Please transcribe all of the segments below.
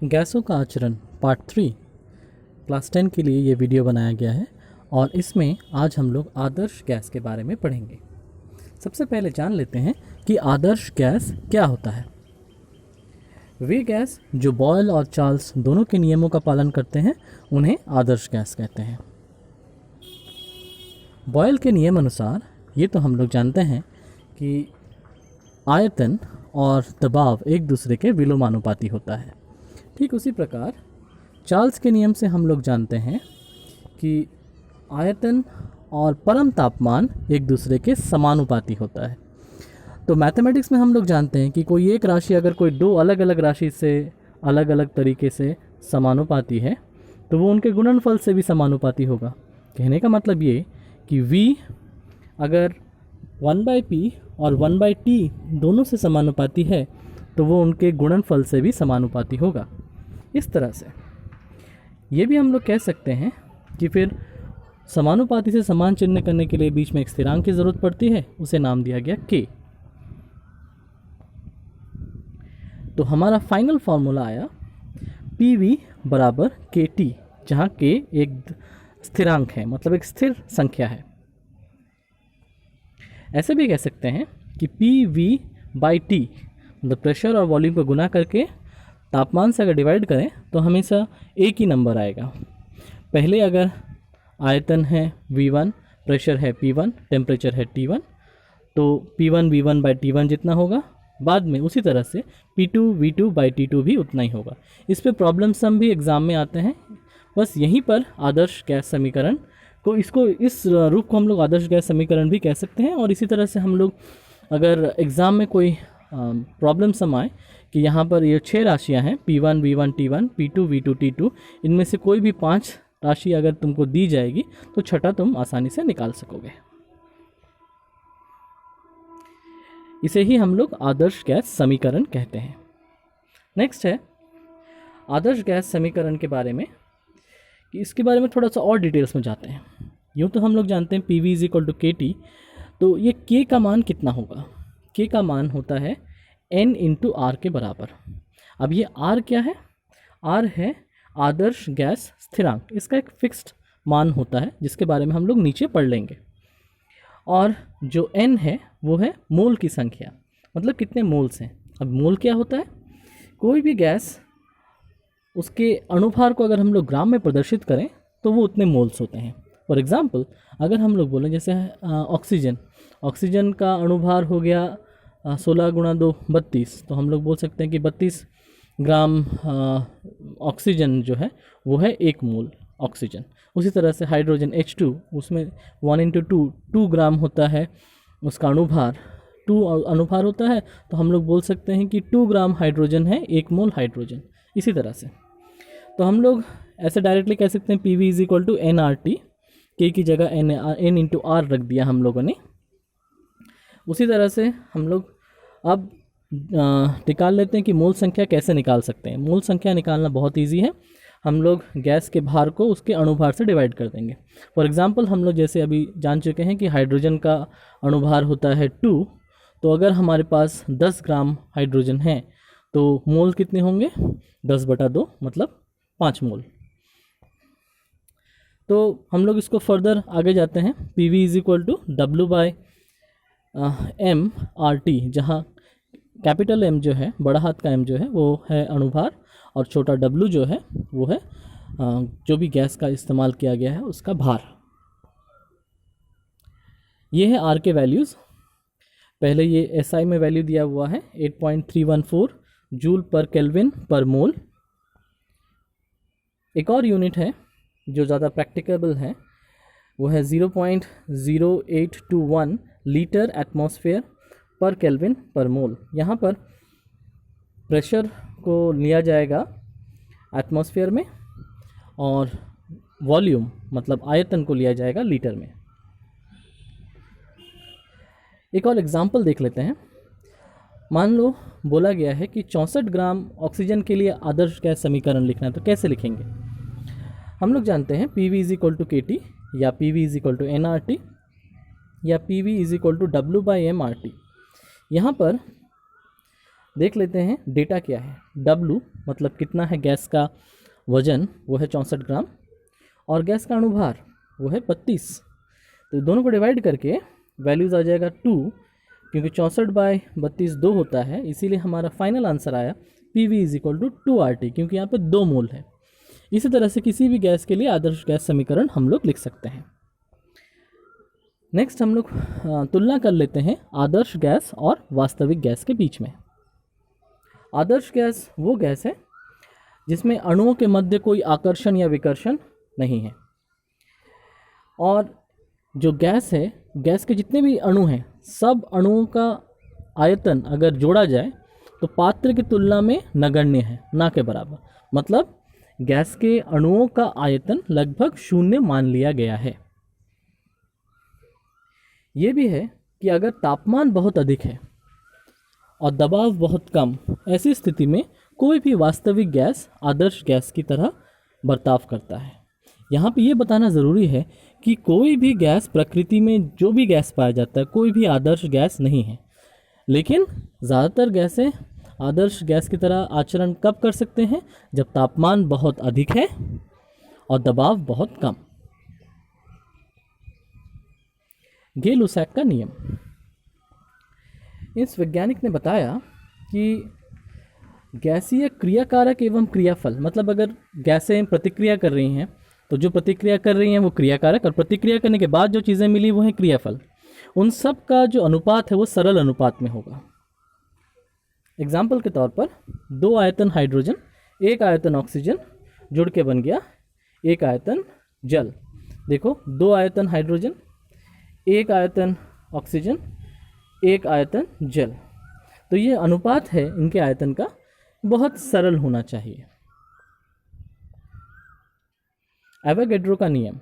गैसों का आचरण पार्ट 3 क्लास 10 के लिए ये वीडियो बनाया गया है और इसमें आज हम लोग आदर्श गैस के बारे में पढ़ेंगे। सबसे पहले जान लेते हैं कि आदर्श गैस क्या होता है। वे गैस जो बॉयल और चार्ल्स दोनों के नियमों का पालन करते हैं उन्हें आदर्श गैस कहते हैं। बॉयल के नियम अनुसार ये तो हम लोग जानते हैं कि आयतन और दबाव एक दूसरे के विलोमानुपाती होता है। ठीक उसी प्रकार चार्ल्स के नियम से हम लोग जानते हैं कि आयतन और परम तापमान एक दूसरे के समानुपाती होता है। तो मैथमेटिक्स में हम लोग जानते हैं कि कोई एक राशि अगर कोई दो अलग अलग राशि से अलग अलग तरीके से समानुपाती है तो वो उनके गुणनफल से भी समानुपाती होगा। कहने का मतलब ये कि v अगर 1/p और 1/t दोनों से समानुपाती है तो वो उनके गुणनफल से भी समानुपाती होगा। इस तरह से ये भी हम लोग कह सकते हैं कि फिर समानुपाती से समान चिन्ह करने के लिए बीच में एक स्थिरांक की ज़रूरत पड़ती है, उसे नाम दिया गया k। तो हमारा फाइनल फार्मूला आया PV बराबर KT, जहाँ k एक स्थिरांक है, मतलब एक स्थिर संख्या है। ऐसे भी कह सकते हैं कि PV/T मतलब प्रेशर और वॉल्यूम को गुना करके तापमान से अगर डिवाइड करें तो हमेशा एक ही नंबर आएगा। पहले अगर आयतन है V1, प्रेशर है P1, टेम्परेचर है T1, तो P1 V1/T1 जितना होगा, बाद में उसी तरह से P2 V2/T2 भी उतना ही होगा। इस पे प्रॉब्लम सम भी एग्ज़ाम में आते हैं। बस यहीं पर आदर्श गैस समीकरण को इस रूप को हम लोग आदर्श गैस समीकरण भी कह सकते हैं। और इसी तरह से हम लोग अगर एग्ज़ाम में कोई प्रॉब्लम सम आए कि यहाँ पर ये 6 राशियाँ हैं P1 V1 T1, P2 V2 T2, इनमें से कोई भी 5 राशि अगर तुमको दी जाएगी तो छठा तुम आसानी से निकाल सकोगे। इसे ही हम लोग आदर्श गैस समीकरण कहते हैं। नेक्स्ट है आदर्श गैस समीकरण के बारे में, कि इसके बारे में थोड़ा सा और डिटेल्स में जाते हैं। यूँ तो हम लोग जानते हैं PV = KT, तो ये K का मान कितना होगा? K का मान होता है N × R के बराबर। अब ये R क्या है? R है आदर्श गैस स्थिरांक। इसका एक फिक्स्ड मान होता है जिसके बारे में हम लोग नीचे पढ़ लेंगे। और जो N है वो है मोल की संख्या, मतलब कितने मोल्स हैं। अब मोल क्या होता है? कोई भी गैस उसके अणुभार को अगर हम लोग ग्राम में प्रदर्शित करें तो वो उतने मोल्स होते हैं। फॉर एग्जांपल अगर हम लोग बोलें जैसे ऑक्सीजन का अणुभार हो गया 16 × 2 32, तो हम लोग बोल सकते हैं कि 32 ग्राम ऑक्सीजन जो है वो है 1 मोल ऑक्सीजन। उसी तरह से हाइड्रोजन H2, उसमें 1 × 2 ग्राम होता है उसका अणुभार, 2 अणुभार होता है, तो हम लोग बोल सकते हैं कि 2 ग्राम हाइड्रोजन है 1 मोल हाइड्रोजन। इसी तरह से तो हम लोग ऐसे डायरेक्टली कह सकते हैं PV = nRT, K की जगह N × R रख दिया हम लोगों ने। उसी तरह से हम लोग अब निकाल लेते हैं कि मोल संख्या कैसे निकाल सकते हैं। मोल संख्या निकालना बहुत इजी है। हम लोग गैस के भार को उसके अणुभार से डिवाइड कर देंगे। फॉर एग्जांपल हम लोग जैसे अभी जान चुके हैं कि हाइड्रोजन का अणुभार होता है 2, तो अगर हमारे पास 10 ग्राम हाइड्रोजन है तो मोल कितने होंगे? 10/2 मतलब 5 मोल। तो हम लोग इसको फर्दर आगे जाते हैं। PV = W/m/RT, जहाँ कैपिटल M जो है, बड़ा हाथ का M जो है वो है अणुभार, और छोटा W जो है वो है जो भी गैस का इस्तेमाल किया गया है उसका भार। ये है R के वैल्यूज़। पहले ये SI में वैल्यू दिया हुआ है 8.314 जूल पर केल्विन पर मोल। एक और यूनिट है जो ज़्यादा प्रैक्टिकेबल है, वो है 0.0821 लीटर एटमॉस्फेयर पर केल्विन पर मोल। यहाँ पर प्रेशर को लिया जाएगा एटमॉस्फेयर में और वॉल्यूम मतलब आयतन को लिया जाएगा लीटर में। एक और एग्जांपल देख लेते हैं। मान लो बोला गया है कि 64 ग्राम ऑक्सीजन के लिए आदर्श गैस समीकरण लिखना है, तो कैसे लिखेंगे? हम लोग जानते हैं PV = KT या PV = nRT या PV = W/m/RT। यहाँ पर देख लेते हैं डेटा क्या है। W मतलब कितना है गैस का वजन, वो है 64 ग्राम, और गैस का अणुभार वो है 32। तो दोनों को डिवाइड करके वैल्यूज़ आ जाएगा 2, क्योंकि 64/32 2 होता है, इसीलिए हमारा फाइनल आंसर आया PV = 2RT, क्योंकि यहाँ पे 2 मोल है। इसी तरह से किसी भी गैस के लिए आदर्श गैस समीकरण हम लोग लिख सकते हैं। नेक्स्ट हम लोग तुलना कर लेते हैं आदर्श गैस और वास्तविक गैस के बीच में। आदर्श गैस वो गैस है जिसमें अणुओं के मध्य कोई आकर्षण या विकर्षण नहीं है, और जो गैस है, गैस के जितने भी अणु हैं, सब अणुओं का आयतन अगर जोड़ा जाए तो पात्र की तुलना में नगण्य है, ना के बराबर। मतलब गैस के अणुओं का आयतन लगभग 0 मान लिया गया है। ये भी है कि अगर तापमान बहुत अधिक है और दबाव बहुत कम, ऐसी स्थिति में कोई भी वास्तविक गैस आदर्श गैस की तरह बर्ताव करता है। यहाँ पे ये बताना ज़रूरी है कि कोई भी गैस, प्रकृति में जो भी गैस पाया जाता है, कोई भी आदर्श गैस नहीं है। लेकिन ज़्यादातर गैसें आदर्श गैस की तरह आचरण कब कर सकते हैं? जब तापमान बहुत अधिक है और दबाव बहुत कम। गे-लुसाक का नियम। इस वैज्ञानिक ने बताया कि गैसीय क्रियाकारक एवं क्रियाफल, मतलब अगर गैसें प्रतिक्रिया कर रही हैं तो जो प्रतिक्रिया कर रही हैं वो क्रियाकारक, और प्रतिक्रिया करने के बाद जो चीज़ें मिली वो हैं क्रियाफल। उन सब का जो अनुपात है वो सरल अनुपात में होगा। एग्जाम्पल के तौर पर 2 आयतन हाइड्रोजन, 1 आयतन ऑक्सीजन जुड़ के बन गया 1 आयतन जल। देखो 2 आयतन हाइड्रोजन, 1 आयतन ऑक्सीजन, 1 आयतन जल। तो ये अनुपात है इनके आयतन का, बहुत सरल होना चाहिए। एवोगैड्रो का नियम।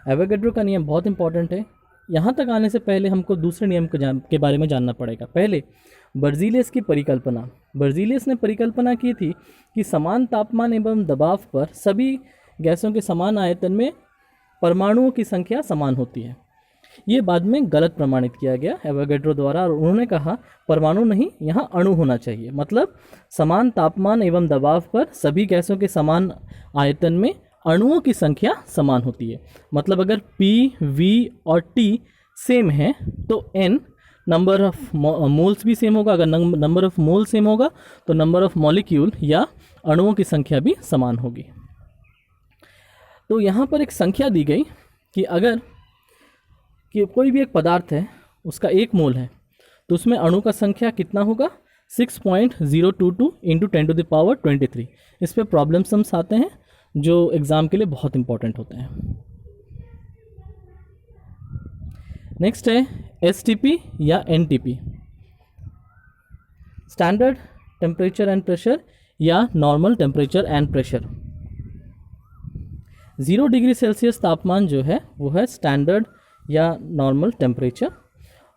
एवोगैड्रो का नियम बहुत इंपॉर्टेंट है। यहाँ तक आने से पहले हमको दूसरे नियम के बारे में जानना पड़ेगा। पहले बर्जीलियस की परिकल्पना। बर्जीलियस ने परिकल्पना की थी कि समान तापमान एवं दबाव पर सभी गैसों के समान आयतन में परमाणुओं की संख्या समान होती है। ये बाद में गलत प्रमाणित किया गया एवोगैड्रो द्वारा, और उन्होंने कहा परमाणु नहीं, यहाँ अणु होना चाहिए। मतलब समान तापमान एवं दबाव पर सभी गैसों के समान आयतन में अणुओं की संख्या समान होती है। मतलब अगर P, V और T सेम है तो N नंबर ऑफ मोल्स भी सेम होगा। अगर नंबर ऑफ मोल सेम होगा तो नंबर ऑफ मॉलिक्यूल या अणुओं की संख्या भी समान होगी। तो यहाँ पर एक संख्या दी गई कि अगर कि कोई भी एक पदार्थ है, उसका 1 मोल है, तो उसमें अणु का संख्या कितना होगा? 6.022 × 10⁻23। इस पे प्रॉब्लम सम्स आते हैं जो एग्ज़ाम के लिए बहुत इंपॉर्टेंट होते हैं। नेक्स्ट है STP या NTP, standard temperature and pressure या normal temperature and pressure. 0 degree Celsius तापमान जो है वो है स्टैंडर्ड या नॉर्मल टेम्परेचर,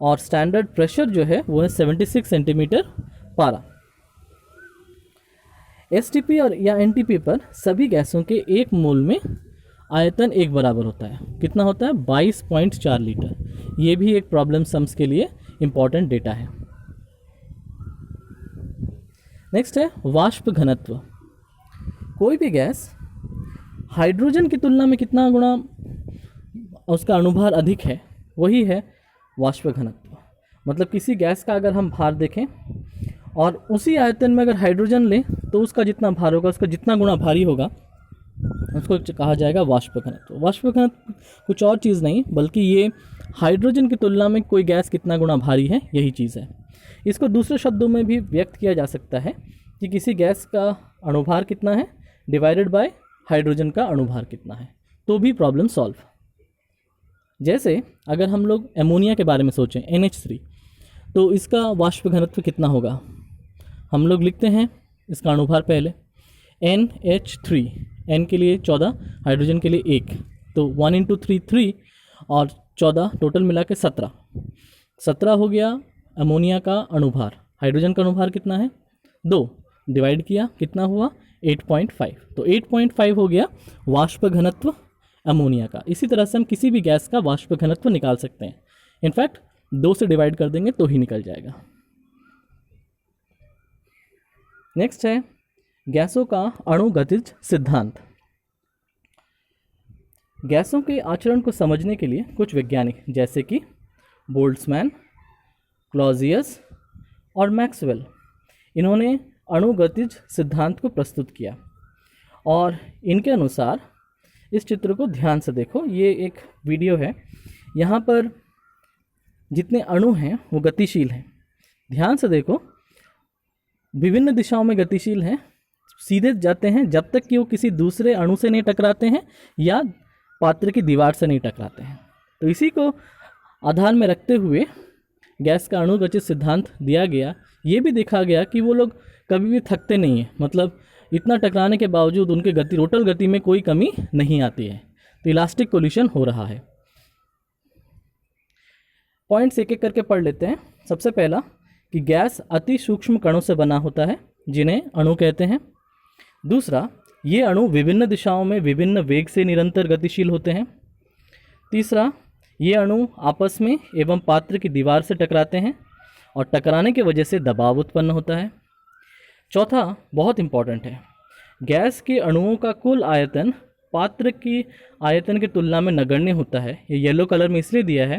और स्टैंडर्ड प्रेशर जो है वो है 76 सेंटीमीटर पारा। STP और या NTP पर सभी गैसों के 1 मोल में आयतन एक बराबर होता है। कितना होता है? 22.4 लीटर। ये भी एक प्रॉब्लम सम्स के लिए इम्पॉर्टेंट डेटा है। नेक्स्ट है वाष्प घनत्व। कोई भी गैस हाइड्रोजन की तुलना में कितना गुना उसका अणुभार अधिक है, वही है वाष्प घनत्व। मतलब किसी गैस का अगर हम भार देखें और उसी आयतन में अगर हाइड्रोजन लें तो उसका जितना भार होगा, उसका जितना गुना भारी होगा, उसको कहा जाएगा वाष्प घनत्व। वाष्प घनत्व कुछ और चीज़ नहीं बल्कि ये हाइड्रोजन की तुलना में कोई गैस कितना गुना भारी है, यही चीज़ है। इसको दूसरे शब्दों में भी व्यक्त किया जा सकता है कि किसी गैस का अणुभार कितना है डिवाइडेड बाय हाइड्रोजन का अणुभार कितना है, तो भी प्रॉब्लम सॉल्व। जैसे अगर हम लोग एमोनिया के बारे में सोचें, NH3, तो इसका वाष्प घनत्व कितना होगा? हम लोग लिखते हैं इसका अणुभार पहले NH3, N के लिए 14, हाइड्रोजन के लिए 1, तो 1 × 3 3 और 14 टोटल मिला के 17 हो गया अमोनिया का अणुभार। हाइड्रोजन का अणुभार कितना है? 2, डिवाइड किया कितना हुआ? 8.5। तो 8.5 हो गया वाष्प घनत्व अमोनिया का। इसी तरह से हम किसी भी गैस का वाष्प घनत्व निकाल सकते हैं। इनफैक्ट 2 से डिवाइड कर देंगे तो ही निकल जाएगा। नेक्स्ट है गैसों का अणुगतिज सिद्धांत। गैसों के आचरण को समझने के लिए कुछ वैज्ञानिक जैसे कि बोल्ट्जमैन, क्लॉजियस और मैक्सवेल, इन्होंने अणुगतिज सिद्धांत को प्रस्तुत किया। और इनके अनुसार, इस चित्र को ध्यान से देखो, ये एक वीडियो है, यहाँ पर जितने अणु हैं वो गतिशील हैं। ध्यान से देखो, विभिन्न दिशाओं में गतिशील हैं, सीधे जाते हैं जब तक कि वो किसी दूसरे अणु से नहीं टकराते हैं या पात्र की दीवार से नहीं टकराते हैं। तो इसी को आधार में रखते हुए गैस का अणुगतिज सिद्धांत दिया गया। ये भी देखा गया कि वो लोग कभी भी थकते नहीं हैं, मतलब इतना टकराने के बावजूद उनके गति, टोटल गति में कोई कमी नहीं आती है। तो इलास्टिक कोलिशन हो रहा है। पॉइंट्स एक एक करके पढ़ लेते हैं। सबसे पहला कि गैस अति सूक्ष्म कणों से बना होता है जिन्हें अणु कहते हैं। दूसरा, ये अणु विभिन्न दिशाओं में विभिन्न वेग से निरंतर गतिशील होते हैं। तीसरा, ये अणु आपस में एवं पात्र की दीवार से टकराते हैं और टकराने की वजह से दबाव उत्पन्न होता है। चौथा, बहुत इंपॉर्टेंट है, गैस के अणुओं का कुल आयतन पात्र की आयतन की तुलना में नगण्य होता है। ये येलो कलर में इसलिए दिया है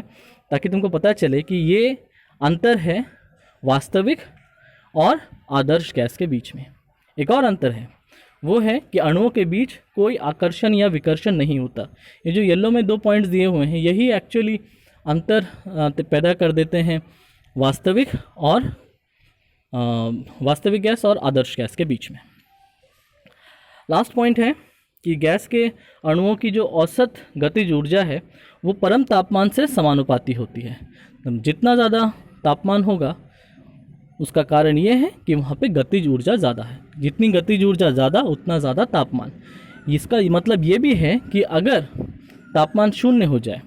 ताकि तुमको पता चले कि ये अंतर है वास्तविक और आदर्श गैस के बीच में। एक और अंतर है, वो है कि अणुओं के बीच कोई आकर्षण या विकर्षण नहीं होता। ये जो येलो में 2 पॉइंट्स दिए हुए हैं, यही एक्चुअली अंतर पैदा कर देते हैं वास्तविक गैस और आदर्श गैस के बीच में। लास्ट पॉइंट है कि गैस के अणुओं की जो औसत गतिज ऊर्जा है वो परम तापमान से समानुपाती होती है। जितना ज़्यादा तापमान होगा उसका कारण ये है कि वहाँ पे गतिज ऊर्जा ज़्यादा है। जितनी गतिज ऊर्जा ज़्यादा उतना ज़्यादा तापमान। इसका मतलब ये भी है कि अगर तापमान शून्य हो जाए,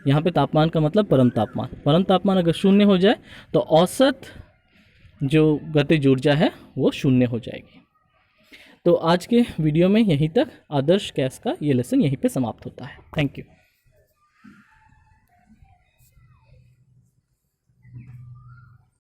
यहाँ पे तापमान का मतलब परम तापमान अगर शून्य हो जाए तो औसत जो गतिज ऊर्जा है वो शून्य हो जाएगी। तो आज के वीडियो में यहीं तक आदर्श गैस का ये लेसन यहीं पे समाप्त होता है। Thank you.